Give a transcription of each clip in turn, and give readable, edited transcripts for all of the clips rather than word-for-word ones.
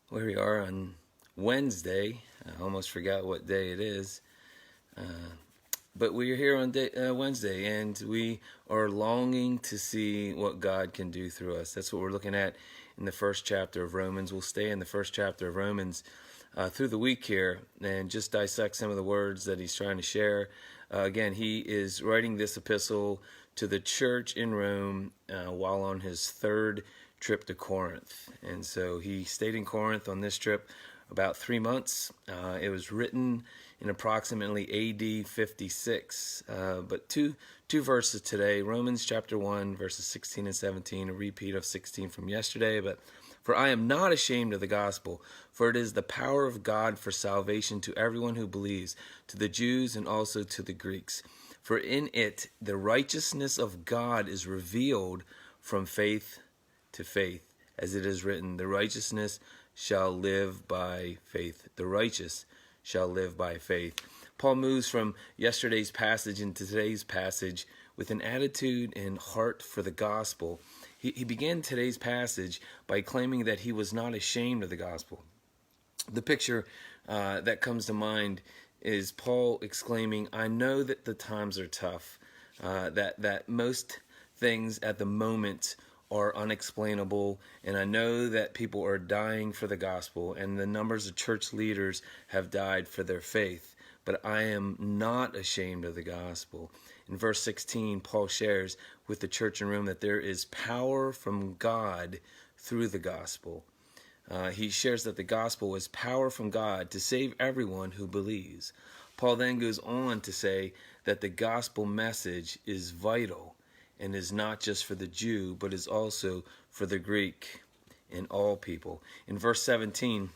Here we are on Wednesday. I almost forgot what day it is. But we're here on Wednesday, and we are longing to see what God can do through us. That's what we're looking at in the first chapter of Romans. We'll stay in the first chapter of Romans through the week here and just dissect some of the words that he's trying to share. Again, he is writing this epistle to the church in Rome while on his third trip to Corinth. And so he stayed in Corinth on this trip about 3 months. It was written in approximately AD 56. But two verses today, Romans chapter 1, verses 16 and 17, a repeat of 16 from yesterday. But for I am not ashamed of the gospel, for it is the power of God for salvation to everyone who believes, to the Jews and also to the Greeks. For in it the righteousness of God is revealed from faith to faith, as it is written, the righteousness shall live by faith. The righteous shall live by faith. Paul moves from yesterday's passage into today's passage with an attitude and heart for the gospel. He began today's passage by claiming that he was not ashamed of the gospel. The picture that comes to mind is Paul exclaiming, I know that the times are tough, that most things at the moment are unexplainable, and I know that people are dying for the gospel, and the numbers of church leaders have died for their faith, but I am not ashamed of the gospel. In verse 16, Paul shares with the church in Rome that there is power from God through the gospel. He shares that the gospel is power from God to save everyone who believes. Paul then goes on to say that the gospel message is vital and is not just for the Jew, but is also for the Greek and all people. In verse 17,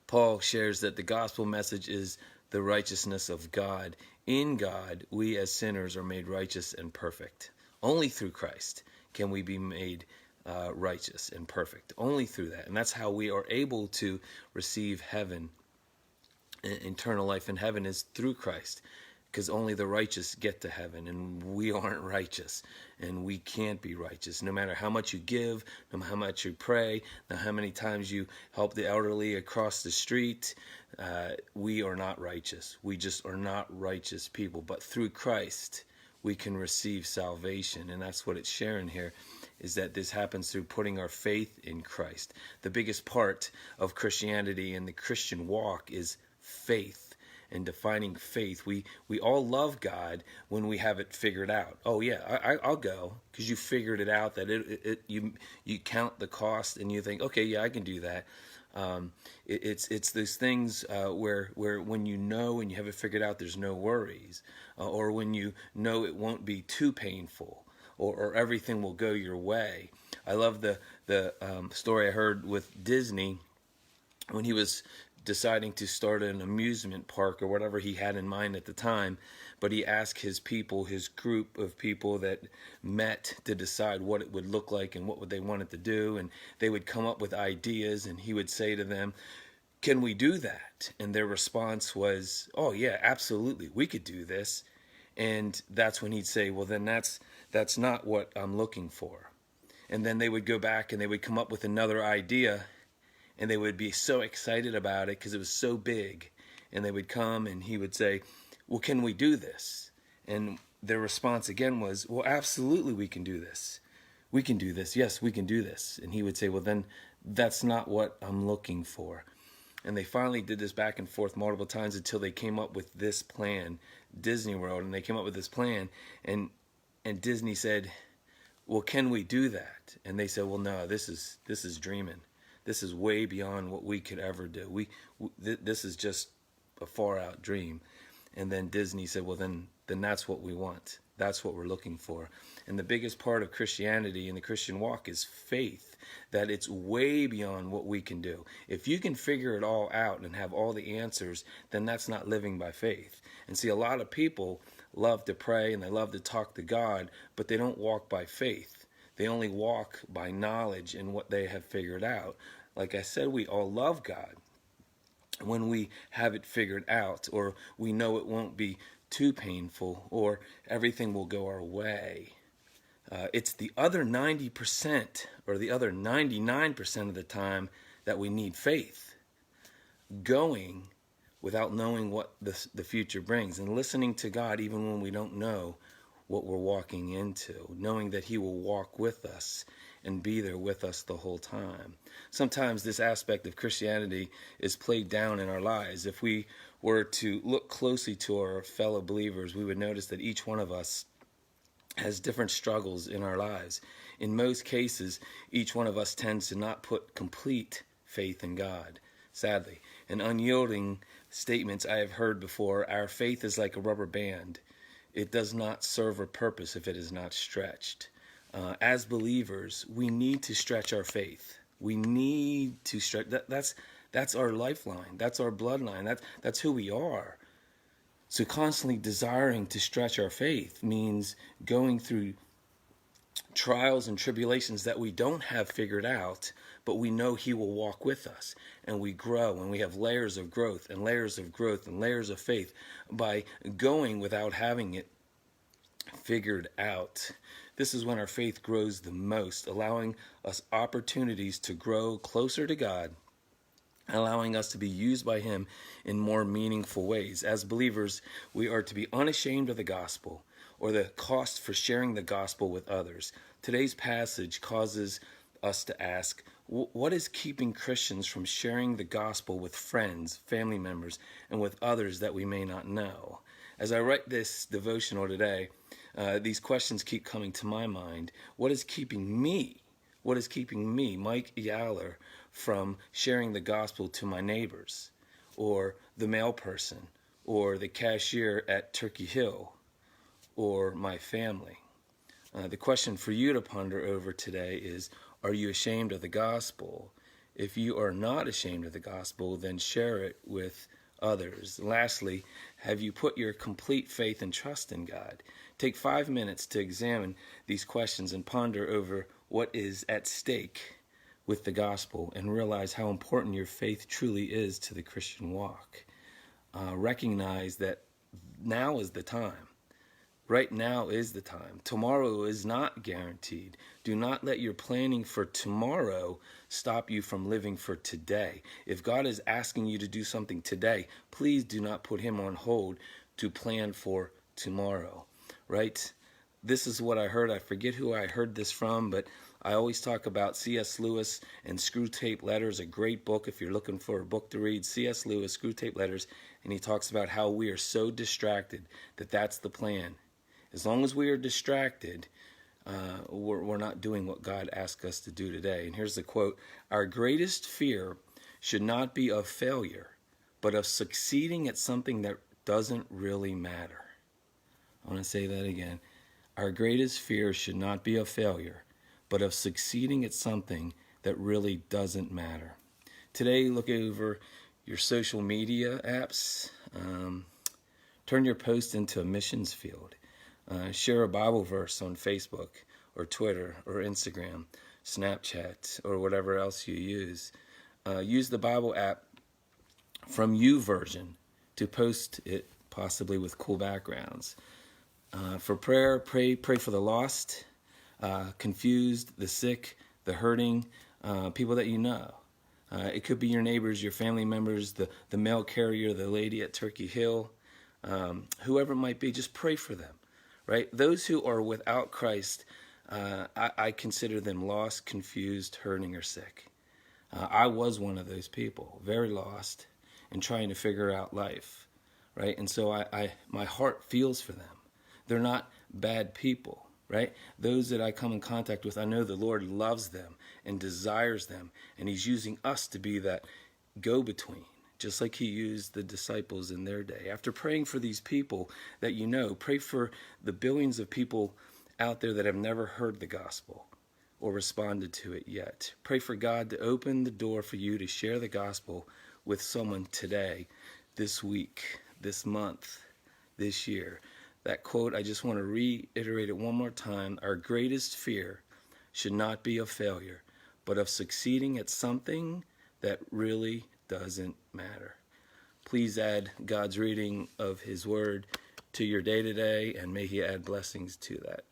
Paul shares that the gospel message is the righteousness of God. In God, we as sinners are made righteous and perfect. Only through Christ can we be made righteous and perfect. Only through that. And that's how we are able to receive heaven. Eternal life in heaven is through Christ. Because only the righteous get to heaven, and we aren't righteous, and we can't be righteous. No matter how much you give, no matter how much you pray, no matter how many times you help the elderly across the street, we are not righteous. We just are not righteous people. But through Christ, we can receive salvation, and that's what it's sharing here, is that this happens through putting our faith in Christ. The biggest part of Christianity and the Christian walk is faith. And defining faith, we all love God when we have it figured out. Oh yeah, I'll go because you figured it out. That you count the cost and you think, okay, yeah, I can do that. It's those things where when you know and you have it figured out, there's no worries, or when you know it won't be too painful, or everything will go your way. I love the story I heard with Disney when he was deciding to start an amusement park or whatever he had in mind at the time, but he asked his people, his group of people that met to decide what it would look like and what would they wanted to do, and they would come up with ideas, and he would say to them, can we do that? And their response was, oh yeah, absolutely, we could do this. And that's when he'd say, well then that's not what I'm looking for. And then they would go back and they would come up with another idea, and they would be so excited about it because it was so big. And they would come and he would say, well, can we do this? And their response again was, well, absolutely we can do this. We can do this. Yes, we can do this. And he would say, well, then that's not what I'm looking for. And they finally did this back and forth multiple times until they came up with this plan, Disney World. And they came up with this plan. And Disney said, well, can we do that? And they said, well, no, this is dreaming. This is way beyond what we could ever do. This is just a far out dream. And then Disney said, well, then that's what we want. That's what we're looking for. And the biggest part of Christianity and the Christian walk is faith, that it's way beyond what we can do. If you can figure it all out and have all the answers, then that's not living by faith. And see, a lot of people love to pray and they love to talk to God, but they don't walk by faith. They only walk by knowledge and what they have figured out. Like I said, we all love God when we have it figured out, or we know it won't be too painful, or everything will go our way. It's the other 90% or the other 99% of the time that we need faith. Going without knowing what the future brings, and listening to God even when we don't know what we're walking into, knowing that he will walk with us and be there with us the whole time. Sometimes this aspect of Christianity is played down in our lives. If we were to look closely to our fellow believers, we would notice that each one of us has different struggles in our lives. In most cases, each one of us tends to not put complete faith in God. Sadly, in unyielding statements I have heard before, our faith is like a rubber band. It does not serve a purpose if it is not stretched. As believers, we need to stretch our faith. We need to stretch. That's our lifeline. That's our bloodline. That's who we are. So constantly desiring to stretch our faith means going through trials and tribulations that we don't have figured out, but we know he will walk with us, and we grow, and we have layers of growth and layers of growth and layers of faith by going without having it figured out. This is when our faith grows the most, allowing us opportunities to grow closer to God, allowing us to be used by him in more meaningful ways. As believers, we are to be unashamed of the gospel, or the cost for sharing the gospel with others. Today's passage causes us to ask, what is keeping Christians from sharing the gospel with friends, family members, and with others that we may not know? As I write this devotional today, these questions keep coming to my mind. What is keeping me, Mike Yaller, from sharing the gospel to my neighbors, or the mail person, or the cashier at Turkey Hill, or my family? The question for you to ponder over today is, are you ashamed of the gospel? If you are not ashamed of the gospel, then share it with others. Lastly, have you put your complete faith and trust in God? Take 5 minutes to examine these questions and ponder over what is at stake with the gospel, and realize how important your faith truly is to the Christian walk. Recognize that now is the time. Right now is the time. Tomorrow is not guaranteed. Do not let your planning for tomorrow stop you from living for today. If God is asking you to do something today, please do not put him on hold to plan for tomorrow, right? This is what I heard. I forget who I heard this from, but I always talk about C.S. Lewis and Screwtape Letters, a great book if you're looking for a book to read. C.S. Lewis, Screwtape Letters, and he talks about how we are so distracted that that's the plan. As long as we are distracted, we're not doing what God asked us to do today. And here's the quote: "Our greatest fear should not be of failure, but of succeeding at something that doesn't really matter." I want to say that again. Our greatest fear should not be of failure, but of succeeding at something that really doesn't matter. Today, look over your social media apps. Turn your post into a missions field. Share a Bible verse on Facebook or Twitter or Instagram, Snapchat, or whatever else you use. Use the Bible app from YouVersion to post it, possibly with cool backgrounds. For prayer, pray for the lost, confused, the sick, the hurting, people that you know. It could be your neighbors, your family members, the mail carrier, the lady at Turkey Hill, whoever it might be. Just pray for them, right? Those who are without Christ, I consider them lost, confused, hurting, or sick. I was one of those people, very lost and trying to figure out life, right? And so my heart feels for them. They're not bad people, right? Those that I come in contact with, I know the Lord loves them and desires them, and he's using us to be that go-between, just like he used the disciples in their day. After praying for these people that you know, pray for the billions of people out there that have never heard the gospel or responded to it yet. Pray for God to open the door for you to share the gospel with someone today, this week, this month, this year. That quote, I just want to reiterate it one more time. Our greatest fear should not be of failure, but of succeeding at something that really doesn't matter. Please add God's reading of his word to your day today, and may he add blessings to that.